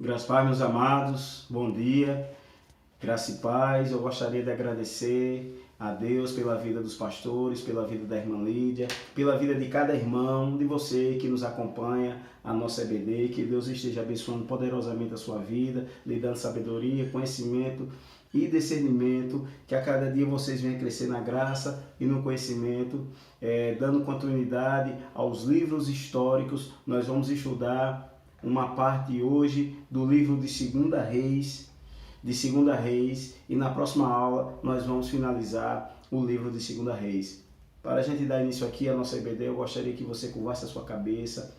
Graças a Deus, meus amados, bom dia, graça e paz. Eu gostaria de agradecer a Deus pela vida dos pastores, pela vida da irmã Lídia, pela vida de cada irmão, de você que nos acompanha, a nossa EBD, que Deus esteja abençoando poderosamente a sua vida, lhe dando sabedoria, conhecimento e discernimento, que a cada dia vocês venham crescer na graça e no conhecimento, dando continuidade aos livros históricos. Nós vamos estudar uma parte hoje do livro de Segunda Reis, e na próxima aula nós vamos finalizar o livro de Segunda Reis. Para a gente dar início aqui à nossa EBD, eu gostaria que você curvasse a sua cabeça,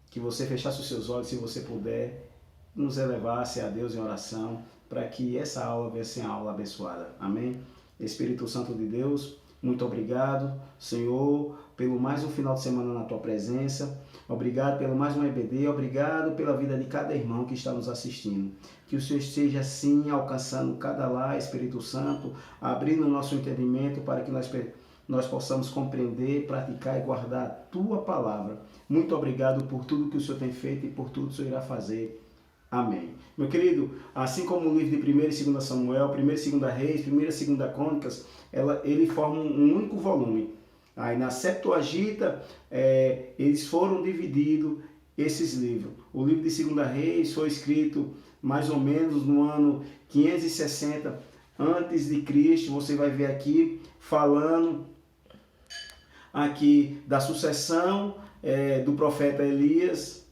que você fechasse os seus olhos, se você puder, nos elevasse a Deus em oração, para que essa aula venha ser uma aula abençoada. Amém? Espírito Santo de Deus, muito obrigado, Senhor, pelo mais um final de semana na Tua presença. Obrigado pelo mais um EBD, obrigado pela vida de cada irmão que está nos assistindo. Que o Senhor esteja assim alcançando cada lar, Espírito Santo, abrindo o nosso entendimento para que nós possamos compreender, praticar e guardar a Tua palavra. Muito obrigado por tudo que o Senhor tem feito e por tudo que o Senhor irá fazer. Amém. Meu querido, assim como o livro de 1 e 2 Samuel, 1 e 2 Reis, 1 e 2 Crônicas, ele forma um único volume. Aí na Septuaginta, eles foram divididos, esses livros. O livro de 2 Reis foi escrito mais ou menos no ano 560 antes de Cristo. Você vai ver aqui falando aqui da sucessão do profeta Elias,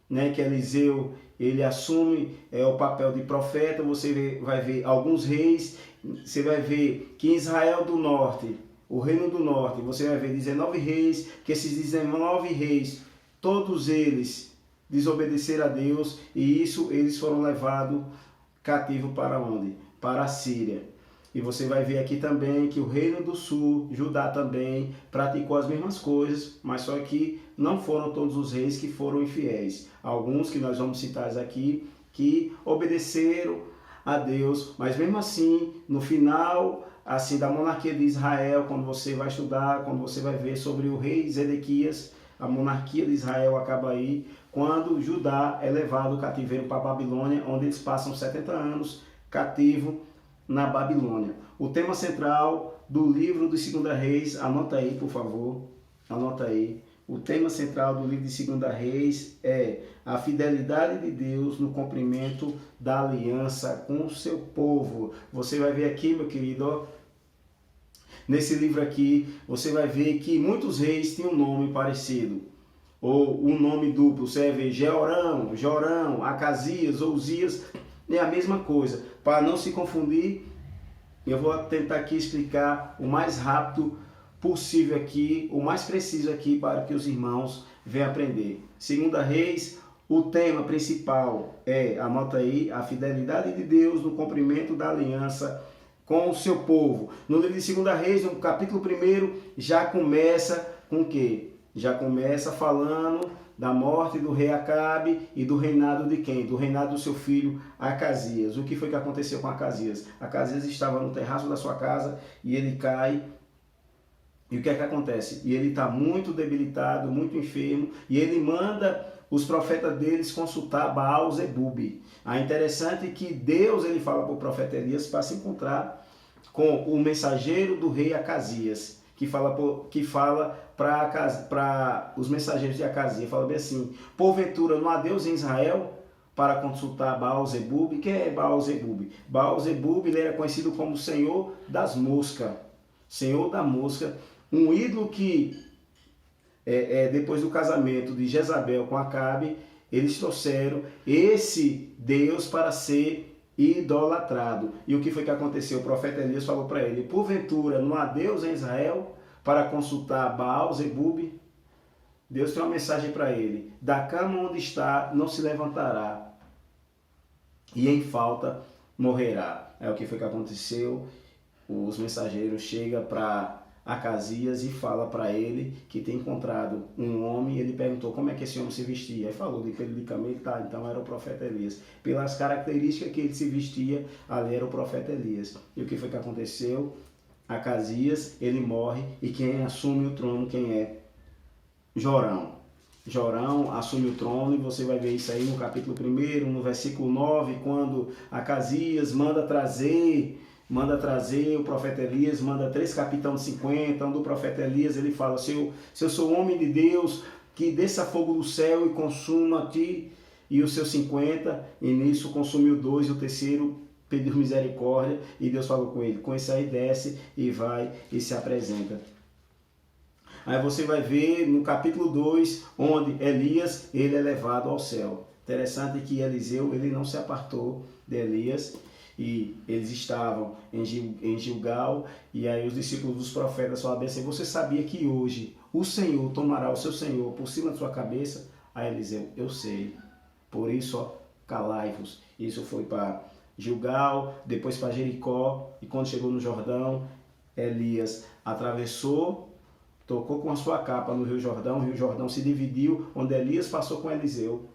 né, que Eliseu ele assume o papel de profeta. Você vai ver alguns reis, você vai ver que em Israel do Norte, o reino do norte, você vai ver 19 reis, que esses 19 reis, todos eles desobedeceram a Deus, e eles foram levados cativos para onde? Para a Síria. E você vai ver aqui também que o reino do sul, Judá também, praticou as mesmas coisas, mas só que não foram todos os reis que foram infiéis. Alguns que nós vamos citar aqui, que obedeceram a Deus, mas mesmo assim, no final assim da monarquia de Israel, quando você vai estudar, quando você vai ver sobre o rei Zedequias, a monarquia de Israel acaba aí, quando Judá é levado cativeiro para a Babilônia, onde eles passam 70 anos cativo na Babilônia. O tema central do livro de 2 Reis, anota aí por favor, anota aí. O tema central do livro de 2 Reis é a fidelidade de Deus no cumprimento da aliança com o seu povo. Você vai ver aqui, meu querido, ó, nesse livro aqui, você vai ver que muitos reis tinham um nome parecido, ou um nome duplo. Você vai ver Jeorão, Jorão, Acasias, Ouzias, é a mesma coisa. Para não se confundir, eu vou tentar aqui explicar o mais rápido possível aqui, o mais preciso aqui, para que os irmãos venham aprender. 2 Reis, o tema principal anota aí, a fidelidade de Deus no cumprimento da aliança com o seu povo. No livro de 2 Reis, no capítulo 1, já começa com o quê? Já começa falando da morte do rei Acabe e do reinado de quem? Do reinado do seu filho Acasias. O que foi que aconteceu com Acasias? Acasias estava no terraço da sua casa e ele cai. E o que é que acontece? E ele está muito debilitado, muito enfermo, e ele manda os profetas deles consultar Baal-Zebub. É interessante que Deus ele fala para o profeta Elias para se encontrar com o mensageiro do rei Acasias, que fala para os mensageiros de Acasias, fala bem assim: porventura não há Deus em Israel para consultar Baal-Zebub? Quem é Baal-Zebub? Baal-Zebub ele era conhecido como Senhor das Moscas, Senhor da Mosca, um ídolo que depois do casamento de Jezabel com Acabe, eles trouxeram esse Deus para ser idolatrado. E o que foi que aconteceu? O profeta Elias falou para ele: porventura não há Deus em Israel para consultar Baal-Zebub? Deus tem uma mensagem para ele: da cama onde está não se levantará, e em falta morrerá. É o que foi que aconteceu. Os mensageiros chegam para Acasias e fala para ele que tem encontrado um homem, e ele perguntou como é que esse homem se vestia. Aí falou de pelo de camelo, tá, então era o profeta Elias. Pelas características que ele se vestia, ali era o profeta Elias. E o que foi que aconteceu? Acasias, ele morre, e quem assume o trono, quem é? Jorão. Jorão assume o trono, e você vai ver isso aí no capítulo 1, no versículo 9, quando Acasias manda trazer o profeta Elias, manda 3 capitães de 50, do profeta Elias ele fala, se eu sou homem de Deus, que desça fogo do céu e consuma a ti e os seus 50, e nisso consumiu 2, e o terceiro pediu misericórdia, e Deus falou com ele, com esse aí desce e vai e se apresenta. Aí você vai ver no capítulo 2, onde Elias ele é levado ao céu. Interessante que Eliseu ele não se apartou de Elias, e eles estavam em Gilgal, e aí os discípulos dos profetas falaram assim, você sabia que hoje o Senhor tomará o seu Senhor por cima da sua cabeça? Aí Eliseu, eu sei, por isso ó, calai-vos. Isso foi para Gilgal, depois para Jericó, e quando chegou no Jordão, Elias atravessou, tocou com a sua capa no Rio Jordão, o Rio Jordão se dividiu, onde Elias passou com Eliseu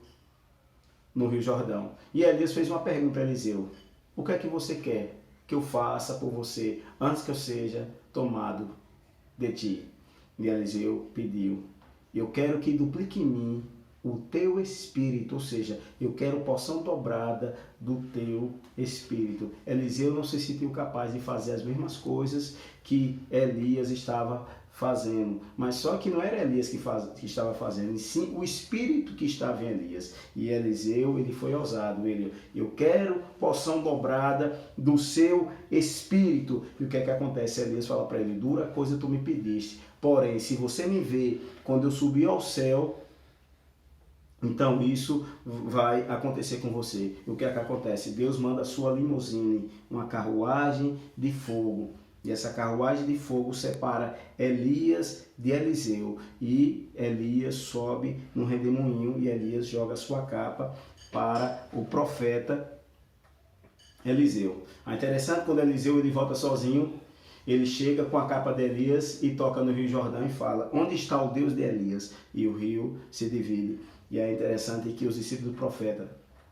no Rio Jordão. E Elias fez uma pergunta a Eliseu, o que é que você quer que eu faça por você antes que eu seja tomado de ti? E Eliseu pediu, eu quero que duplique em mim o teu espírito, ou seja, eu quero porção dobrada do teu espírito. Eliseu não se sentiu capaz de fazer as mesmas coisas que Elias estava fazendo, mas só que não era Elias que estava fazendo, e sim o Espírito que estava em Elias. E Eliseu, ele foi ousado, eu quero porção dobrada do seu Espírito. E o que é que acontece? Elias fala para ele, dura coisa tu me pediste, porém, se você me vê quando eu subir ao céu, então isso vai acontecer com você. E o que é que acontece? Deus manda a sua limusine, uma carruagem de fogo. E essa carruagem de fogo separa Elias de Eliseu. E Elias sobe no redemoinho e Elias joga sua capa para o profeta Eliseu. É interessante, quando Eliseu ele volta sozinho, ele chega com a capa de Elias e toca no Rio Jordão e fala, onde está o Deus de Elias? E o rio se divide. E é interessante que os discípulos do profeta,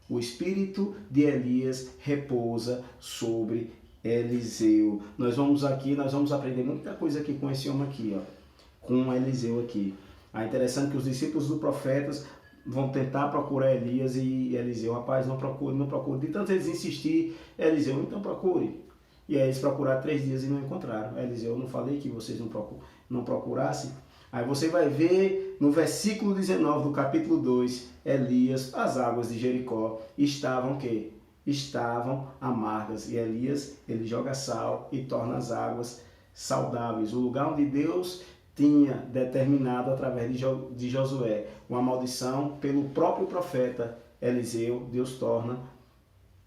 o espírito de Elias repousa sobre Eliseu. Nós vamos aprender muita coisa aqui com esse homem aqui, ó, com Eliseu aqui. É interessante que os discípulos do profeta vão tentar procurar Elias e Eliseu, rapaz, não procure. De tanto eles insistir, Eliseu, então procure. E aí eles procuraram 3 dias e não encontraram. Eliseu, eu não falei que vocês não procurassem? Aí você vai ver no versículo 19 do capítulo 2, Elias, as águas de Jericó estavam o quê? Estavam amargas. E Elias, ele joga sal e torna as águas saudáveis. O lugar onde Deus tinha determinado através de Josué uma maldição, pelo próprio profeta Eliseu, Deus torna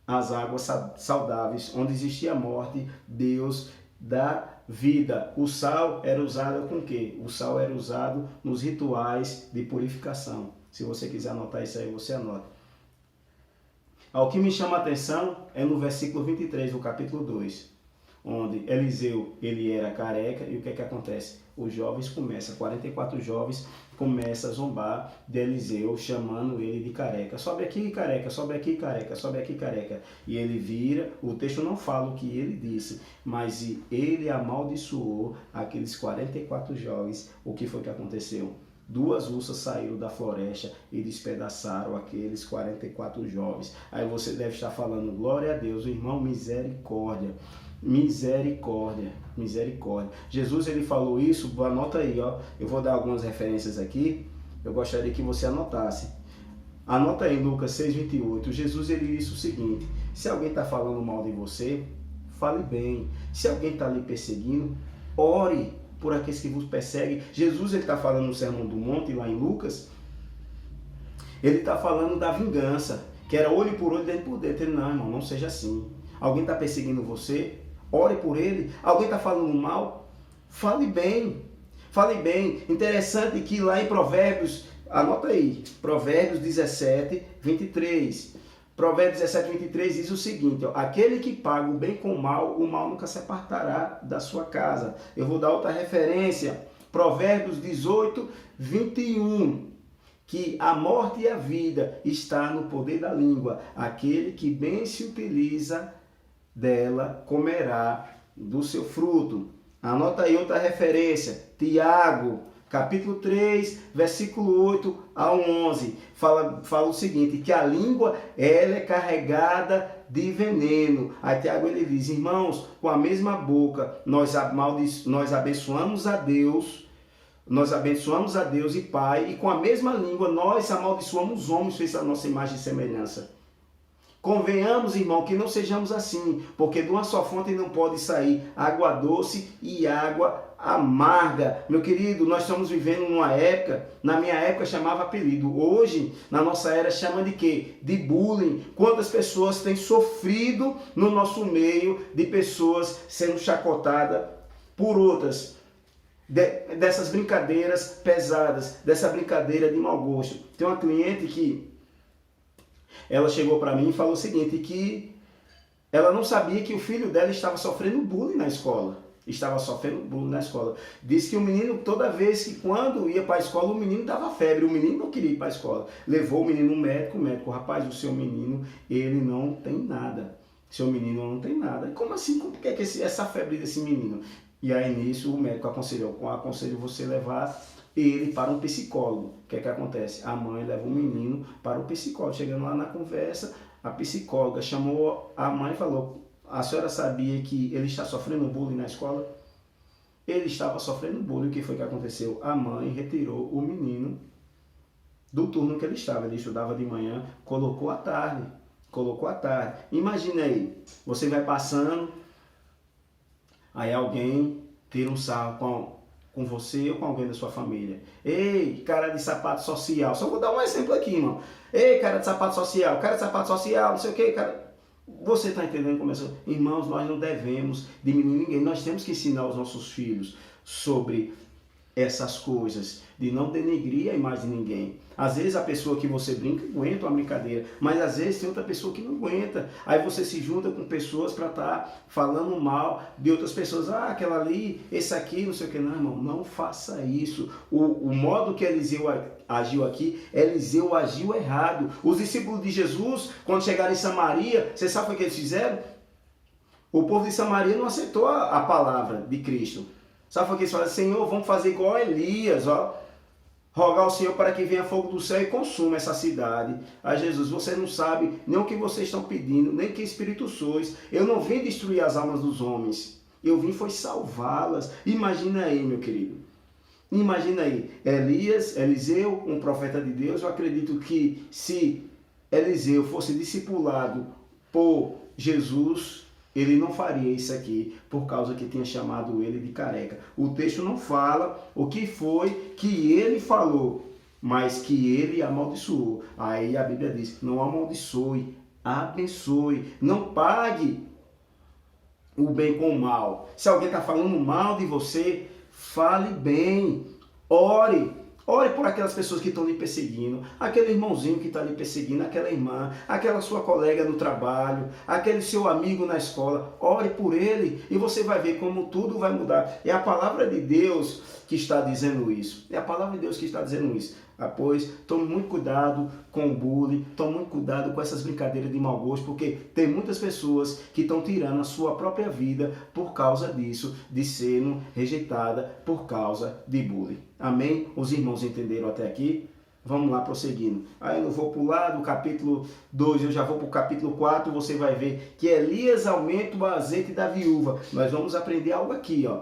as águas saudáveis. Onde existia morte, Deus dá vida. O sal era usado com o quê? O sal era usado nos rituais de purificação. Se você quiser anotar isso aí, você anota. O que me chama a atenção é no versículo 23 do capítulo 2, onde Eliseu ele era careca, e o que é que acontece? Os jovens 44 jovens começam a zombar de Eliseu, chamando ele de careca. Sobe aqui, careca, sobe aqui, careca, sobe aqui, careca. E ele vira, o texto não fala o que ele disse, mas ele amaldiçoou aqueles 44 jovens. O que foi que aconteceu? 2 ursas saíram da floresta e despedaçaram aqueles 44 jovens. Aí você deve estar falando, glória a Deus, irmão, misericórdia. Misericórdia, misericórdia. Jesus ele falou isso, anota aí, ó. Eu vou dar algumas referências aqui. Eu gostaria que você anotasse. Anota aí Lucas 6:28. Jesus ele disse o seguinte: se alguém está falando mal de você, fale bem. Se alguém está lhe perseguindo, ore por aqueles que vos perseguem. Jesus ele está falando no Sermão do Monte, lá em Lucas. Ele está falando da vingança, que era olho por olho, dente por dente. Ele, não, irmão, não seja assim. Alguém está perseguindo você? Ore por ele. Alguém está falando mal? Fale bem. Fale bem. Interessante que lá em Provérbios, anota aí, Provérbios 17:23. Provérbios 17:23 diz o seguinte, ó, aquele que paga o bem com o mal nunca se apartará da sua casa. Eu vou dar outra referência, Provérbios 18:21. Que a morte e a vida está no poder da língua. Aquele que bem se utiliza dela comerá do seu fruto. Anota aí outra referência, Tiago capítulo 3, versículo 8 ao 11, fala o seguinte, que a língua ela é carregada de veneno. Aí Tiago ele diz, irmãos, com a mesma boca nós abençoamos a Deus, e Pai, e com a mesma língua nós amaldiçoamos os homens feitos à nossa imagem e semelhança. Convenhamos, irmão, que não sejamos assim, porque de uma só fonte não pode sair água doce e água amarga. Meu querido, nós estamos vivendo numa época, na minha época chamava apelido, hoje, na nossa era, chama de quê? De bullying. Quantas pessoas têm sofrido no nosso meio de pessoas sendo chacotadas por outras, dessas brincadeiras pesadas, dessa brincadeira de mau gosto. Tem uma cliente que ela chegou para mim e falou o seguinte, que ela não sabia que o filho dela estava sofrendo bullying na escola. Disse que o menino, toda vez que quando ia para a escola, o menino dava febre, o menino não queria ir para a escola. Levou o menino no médico, o médico, rapaz, o seu menino, ele não tem nada. Seu menino não tem nada. Como assim? Como que é que essa febre desse menino? E aí nisso o médico aconselhou você levar ele para um psicólogo. O que é que acontece? A mãe leva o menino para o psicólogo. Chegando lá na conversa, a psicóloga chamou a mãe e falou, a senhora sabia que ele está sofrendo bullying na escola? Ele estava sofrendo bullying. O que foi que aconteceu? A mãe retirou o menino do turno que ele estava. Ele estudava de manhã, colocou à tarde. Imagina aí, você vai passando, aí alguém tira um sarro com você ou com alguém da sua família. Ei, cara de sapato social. Só vou dar um exemplo aqui, irmão. Ei, cara de sapato social, não sei o que, cara. Você está entendendo como é? Irmãos, nós não devemos diminuir ninguém. Nós temos que ensinar os nossos filhos sobre essas coisas, de não denegrir a imagem de ninguém. Às vezes a pessoa que você brinca aguenta uma brincadeira, mas às vezes tem outra pessoa que não aguenta. Aí você se junta com pessoas para estar falando mal de outras pessoas. Ah, aquela ali, esse aqui, não sei o que. Não, irmão, não faça isso. O modo que Eliseu agiu aqui, Eliseu agiu errado. Os discípulos de Jesus, quando chegaram em Samaria, você sabe o que eles fizeram? O povo de Samaria não aceitou a palavra de Cristo. Sabe o que eles falaram? Senhor, vamos fazer igual a Elias, ó. Rogar ao Senhor para que venha fogo do céu e consuma essa cidade. A Jesus, você não sabe nem o que vocês estão pedindo, nem que espírito sois. Eu não vim destruir as almas dos homens. Eu vim foi salvá-las. Imagina aí, meu querido. Imagina aí, Eliseu, um profeta de Deus. Eu acredito que se Eliseu fosse discipulado por Jesus, ele não faria isso aqui, por causa que tinha chamado ele de careca. O texto não fala o que foi que ele falou, mas que ele amaldiçoou. Aí a Bíblia diz, não amaldiçoe, abençoe, não pague o bem com o mal. Se alguém está falando mal de você, fale bem, ore. Ore por aquelas pessoas que estão lhe perseguindo, aquele irmãozinho que está lhe perseguindo, aquela irmã, aquela sua colega no trabalho, aquele seu amigo na escola. Ore por ele e você vai ver como tudo vai mudar. É a palavra de Deus que está dizendo isso. Pois tome muito cuidado com o bullying, tome muito cuidado com essas brincadeiras de mau gosto, porque tem muitas pessoas que estão tirando a sua própria vida por causa disso, de sendo rejeitada por causa de bullying. Amém? Os irmãos entenderam até aqui? Vamos lá, prosseguindo. Aí eu vou pular do capítulo 2, eu já vou para o capítulo 4, você vai ver que Elias aumenta o azeite da viúva. Nós vamos aprender algo aqui, ó.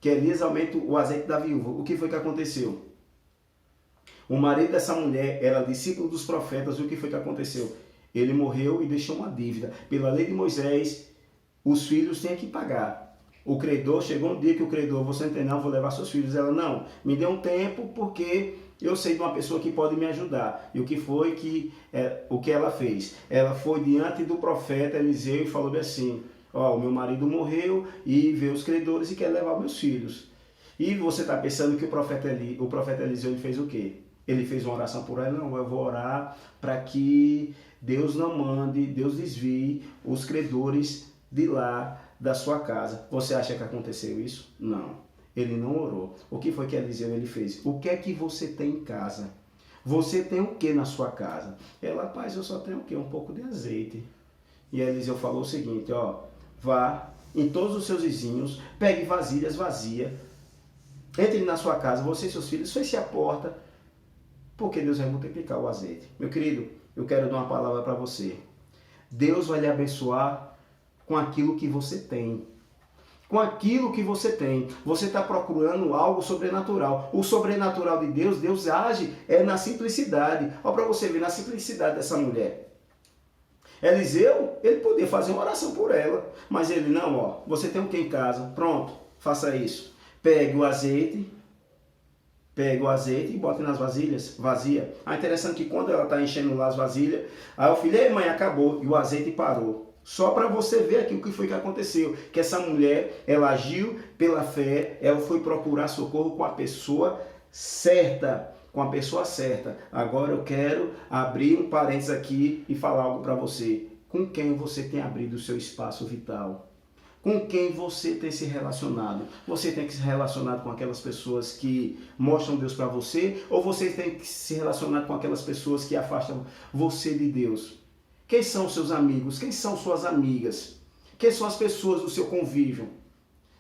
Que Elias aumenta o azeite da viúva. O que foi que aconteceu? O marido dessa mulher era discípulo dos profetas. E o que foi que aconteceu? Ele morreu e deixou uma dívida. Pela lei de Moisés, os filhos têm que pagar. O credor, chegou um dia que o credor, você não tem não, vou levar seus filhos. Ela, não, me dê um tempo porque eu sei de uma pessoa que pode me ajudar. E o que foi que, o que ela fez? Ela foi diante do profeta Eliseu e falou assim, ó, o meu marido morreu e veio os credores e quer levar meus filhos. E você está pensando que o profeta Eliseu ele fez o quê? Ele fez uma oração por ela? Não, eu vou orar para que Deus não mande, Deus desvie os credores de lá da sua casa. Você acha que aconteceu isso? Não. Ele não orou. O que foi que Eliseu ele fez? O que é que você tem em casa? Você tem o que na sua casa? Ela, rapaz, eu só tenho o quê? Um pouco de azeite. E Eliseu falou o seguinte, ó, vá em todos os seus vizinhos, pegue vasilhas vazias, Entre na sua casa, você e seus filhos, feche a porta, porque Deus vai multiplicar o azeite. Meu querido, eu quero dar uma palavra para você. Deus vai lhe abençoar com aquilo que você tem. Com aquilo que você tem. Você está procurando algo sobrenatural. O sobrenatural de Deus, Deus age na simplicidade. Olha para você ver, na simplicidade dessa mulher. Eliseu, ele podia fazer uma oração por ela, mas ele não, ó, você tem o que em casa? Pronto, faça isso. Pegue o azeite e bote nas vasilhas, vazia. Interessante que quando ela está enchendo lá as vasilhas, aí o filho, ei mãe, acabou, e o azeite parou. Só para você ver aqui o que foi que aconteceu, que essa mulher, ela agiu pela fé, ela foi procurar socorro com a pessoa certa, Agora eu quero abrir um parênteses aqui e falar algo para você. Com quem você tem abrido o seu espaço vital? Com quem você tem se relacionado? Você tem que se relacionar com aquelas pessoas que mostram Deus para você? Ou você tem que se relacionar com aquelas pessoas que afastam você de Deus? Quem são os seus amigos? Quem são suas amigas? Quem são as pessoas do seu convívio?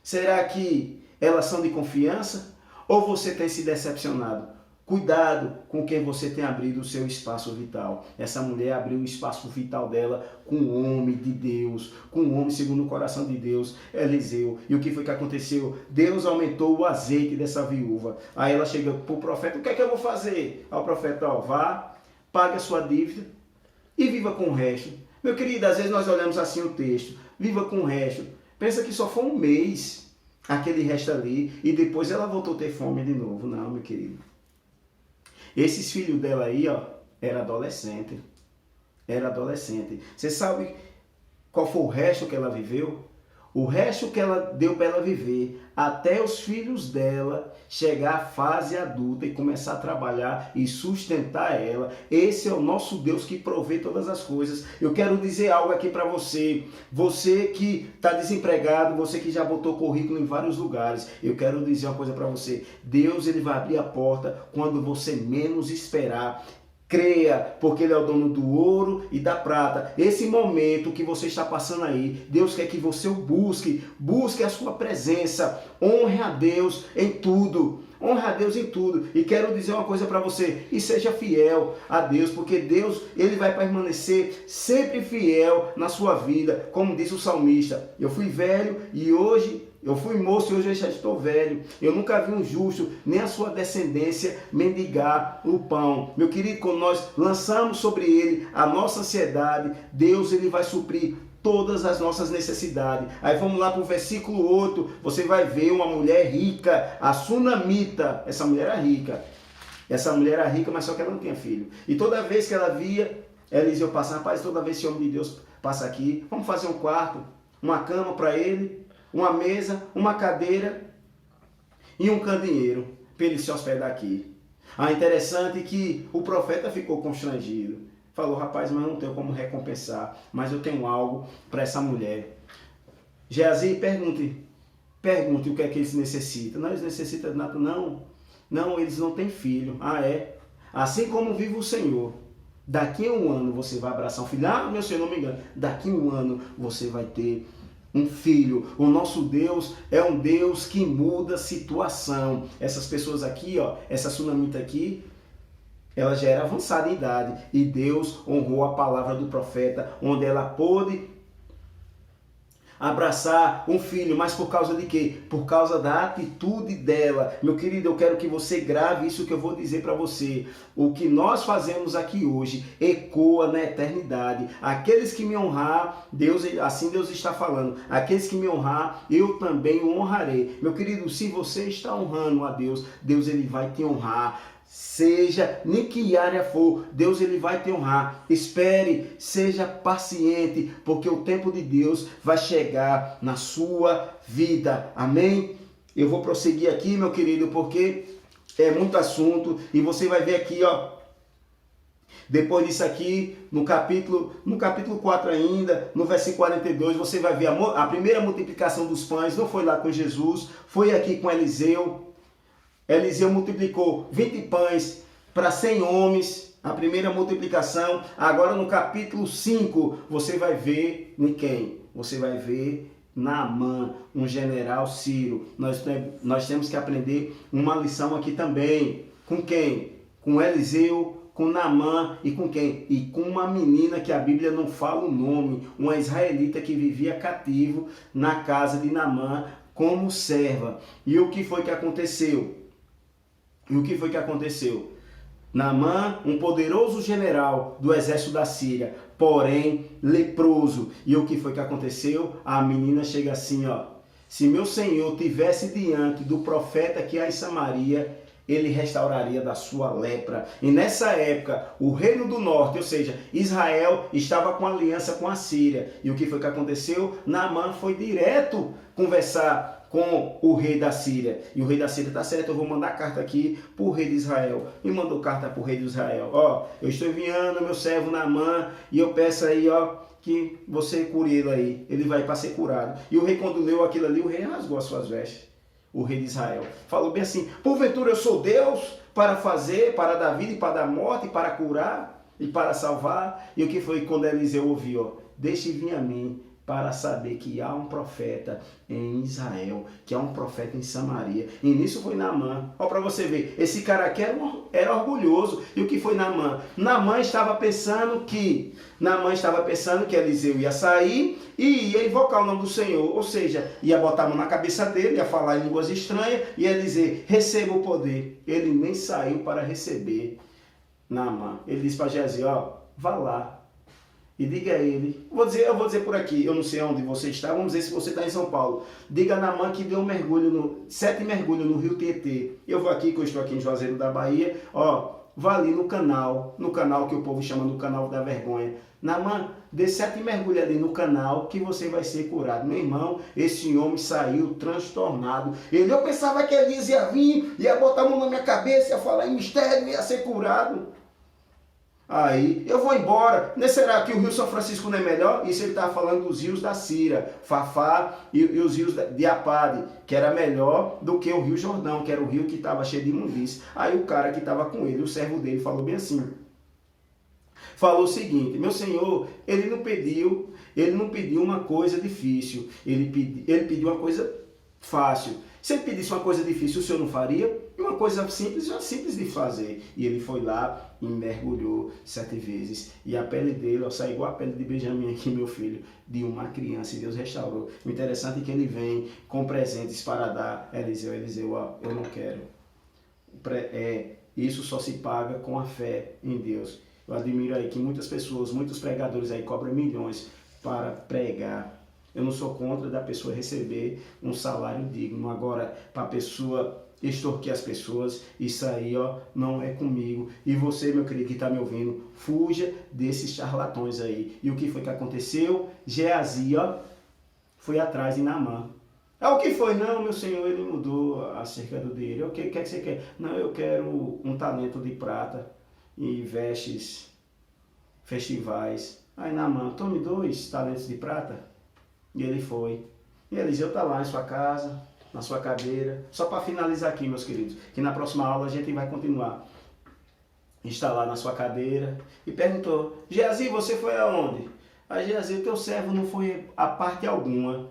Será que elas são de confiança? Ou você tem se decepcionado? Cuidado com quem você tem abrido o seu espaço vital. Essa mulher abriu o espaço vital dela com um homem de Deus, com um homem segundo o coração de Deus, Eliseu. E o que foi que aconteceu? Deus aumentou o azeite dessa viúva. Aí ela chega para o profeta, o que é que eu vou fazer? Aí o profeta, ó, vá, pague a sua dívida e viva com o resto. Meu querido, às vezes nós olhamos assim o texto, viva com o resto. Pensa que só foi um mês aquele resto ali e depois ela voltou a ter fome de novo. Não, meu querido. Esses filhos dela aí, ó, era adolescente. Você sabe qual foi o resto que ela viveu? O resto que ela deu para ela viver, até os filhos dela chegar à fase adulta e começar a trabalhar e sustentar ela. Esse é o nosso Deus que provê todas as coisas. Eu quero dizer algo aqui para você. Você que está desempregado, você que já botou currículo em vários lugares. Eu quero dizer uma coisa para você. Deus, ele vai abrir a porta quando você menos esperar. Creia, porque Ele é o dono do ouro e da prata. Esse momento que você está passando aí, Deus quer que você o busque a sua presença, honre a Deus em tudo. E quero dizer uma coisa para você, e seja fiel a Deus, porque Deus, ele vai permanecer sempre fiel na sua vida, como diz o salmista. Eu fui velho e hoje eu fui moço e hoje eu já estou velho. Eu nunca vi um justo, nem a sua descendência, mendigar o pão. Meu querido, quando nós lançamos sobre ele a nossa ansiedade, Deus, ele vai suprir todas as nossas necessidades. Aí vamos lá para o versículo 8. Você vai ver uma mulher rica, a Sunamita. Essa mulher era rica. Mas só que ela não tinha filho. E toda vez que ela via Eliseu passar, rapaz, toda vez que esse homem de Deus passa aqui, vamos fazer um quarto, uma cama para ele, uma mesa, uma cadeira e um candeeiro para ele se hospedar aqui. Interessante que o profeta ficou constrangido. Falou, rapaz, mas não tenho como recompensar, mas eu tenho algo para essa mulher. Geazi, pergunte o que é que eles necessitam. Não, eles necessitam de nada, não. Não, eles não têm filho. É? Assim como vive o Senhor. Daqui a um ano você vai abraçar um filho. Meu Senhor, não me engano. Daqui a um ano você vai ter um filho. O nosso Deus é um Deus que muda situação. Essas pessoas aqui, ó, essa sunamita aqui, ela já era avançada em idade e Deus honrou a palavra do profeta, onde ela pôde abraçar um filho, mas por causa de quê? Por causa da atitude dela. Meu querido, eu quero que você grave isso que eu vou dizer para você. O que nós fazemos aqui hoje ecoa na eternidade. Aqueles que me honrar, Deus está falando. Aqueles que me honrar, eu também o honrarei. Meu querido, se você está honrando a Deus, Deus ele vai te honrar. Seja, nem que área for, Deus ele vai te honrar. Espere, seja paciente, porque o tempo de Deus vai chegar na sua vida. Amém? Eu vou prosseguir aqui, meu querido, porque é muito assunto e você vai ver aqui, ó. Depois disso aqui, no capítulo 4 ainda, no versículo 42, você vai ver a primeira multiplicação dos pães. Não foi lá com Jesus, foi aqui com Eliseu. Eliseu multiplicou 20 pães para 100 homens, a primeira multiplicação. Agora no capítulo 5, você vai ver em quem? Você vai ver Naamã, um general sírio. Nós temos que aprender uma lição aqui também. Com quem? Com Eliseu, com Naamã e com quem? E com uma menina que a Bíblia não fala o nome, uma israelita que vivia cativo na casa de Naamã como serva. E o que foi que aconteceu? Naamã, um poderoso general do exército da Síria, porém leproso. E o que foi que aconteceu? A menina chega assim, ó: se meu senhor tivesse diante do profeta que há em Samaria, ele restauraria da sua lepra. E nessa época, o reino do norte, ou seja, Israel, estava com aliança com a Síria. E o que foi que aconteceu? Naamã foi direto conversar com o rei da Síria. E o rei da Síria: tá certo, eu vou mandar carta aqui para o rei de Israel. E mandou carta para o rei de Israel: ó, eu estou enviando meu servo Naamã e eu peço aí, ó, que você cure ele aí. Ele vai para ser curado. E o rei, quando leu aquilo ali, o rei rasgou as suas vestes. O rei de Israel falou bem assim: porventura eu sou Deus para fazer, para dar vida e para dar morte, e para curar e para salvar? E o que foi quando Eliseu ouviu? Deixe vir a mim para saber que há um profeta em Israel, que há um profeta em Samaria. E nisso foi Naamã. Olha para você ver, esse cara aqui era orgulhoso. E o que foi Naamã? Naamã estava pensando que Eliseu ia sair e ia invocar o nome do Senhor. Ou seja, ia botar a mão na cabeça dele, ia falar em línguas estranhas, e ia dizer: receba o poder. Ele nem saiu para receber Naamã. Ele disse para Geazi: ó, vá lá e diga a ele, eu vou dizer por aqui, eu não sei onde você está, vamos dizer se você está em São Paulo. Diga a Naamã que deu 7 mergulhos no rio Tietê. Eu vou aqui, que eu estou aqui em Juazeiro da Bahia, ó, vá ali no canal que o povo chama no canal da vergonha. Naamã, dê 7 mergulhos ali no canal que você vai ser curado. Meu irmão, esse homem saiu transtornado. Eu pensava que Elias ia vir, ia botar a mão na minha cabeça, ia falar em mistério, ia ser curado. Aí, eu vou embora. Não será que o Rio São Francisco não é melhor? Isso ele estava falando dos rios da Síria, Fafá e os rios de Apade, que era melhor do que o Rio Jordão, que era o rio que estava cheio de imundícia. Aí o cara que estava com ele, o servo dele, falou bem assim. Falou o seguinte: meu senhor, ele não pediu uma coisa difícil, ele pediu uma coisa fácil. Se ele pedisse uma coisa difícil, o senhor não faria? E uma coisa simples, é simples de fazer. E ele foi lá e mergulhou 7 vezes. E a pele dele, ó, saiu igual a pele de Benjamim aqui, meu filho, de uma criança. E Deus restaurou. O interessante é que ele vem com presentes para dar. Eliseu, ó, eu não quero. Isso só se paga com a fé em Deus. Eu admiro aí que muitas pessoas, muitos pregadores aí cobram milhões para pregar. Eu não sou contra da pessoa receber um salário digno. Agora, para a pessoa extorquir as pessoas, isso aí, ó, não é comigo. E você, meu querido, que está me ouvindo, fuja desses charlatões aí. E o que foi que aconteceu? Geazi, ó, foi atrás de Naamã. O que foi? Não, meu senhor, ele mudou acerca do dinheiro. O que é que você quer? Não, eu quero um talento de prata e vestes festivais. Aí Naamã: tome 2 talentos de prata. E ele foi. E Eliseu está lá em sua casa, na sua cadeira. Só para finalizar aqui, meus queridos, que na próxima aula a gente vai continuar. Está lá na sua cadeira e perguntou: Geazi, você foi aonde? Aí Geazi: o teu servo não foi a parte alguma.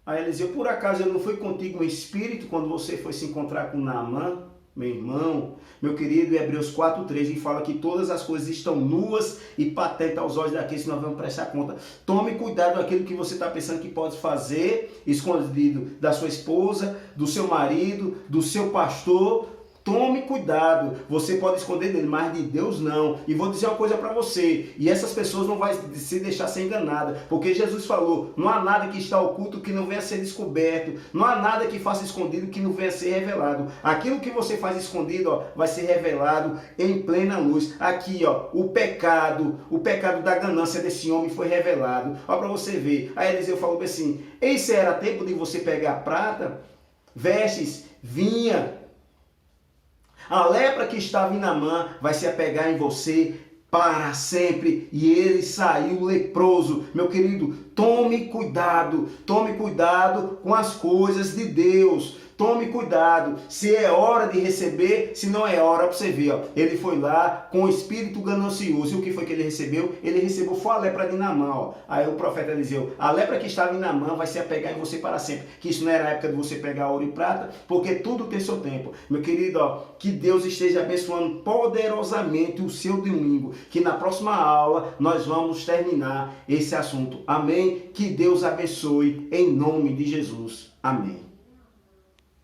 Aí Eliseu: por acaso eu não fui contigo em espírito quando você foi se encontrar com Naamã? Meu irmão, meu querido, Hebreus 4:3 fala que todas as coisas estão nuas e patentes aos olhos daqueles que nós vamos prestar conta. Tome cuidado daquilo que você está pensando que pode fazer, escondido da sua esposa, do seu marido, do seu pastor. Tome cuidado, você pode esconder dele, mas de Deus não. E vou dizer uma coisa para você, e essas pessoas não vão se deixar ser enganadas, porque Jesus falou: não há nada que está oculto que não venha a ser descoberto, não há nada que faça escondido que não venha a ser revelado. Aquilo que você faz escondido, ó, vai ser revelado em plena luz. Aqui, ó, o pecado da ganância desse homem foi revelado. Ó, para você ver. Aí Eliseu falou assim: esse era tempo de você pegar prata, vestes, vinha. A lepra que estava em Naamã vai se apegar em você para sempre. E ele saiu leproso. Meu querido, tome cuidado com as coisas de Deus. tome cuidado, se é hora de receber, se não é hora, para você ver, ó, ele foi lá com o espírito ganancioso, e o que foi que ele recebeu? Ele recebeu foi a lepra de Naamã, ó. Aí o profeta Eliseu, a lepra que estava em Naamã vai se apegar em você para sempre, que isso não era a época de você pegar ouro e prata, porque tudo tem seu tempo. Meu querido, ó, que Deus esteja abençoando poderosamente o seu domingo, que na próxima aula nós vamos terminar esse assunto. Amém? Que Deus abençoe em nome de Jesus. Amém.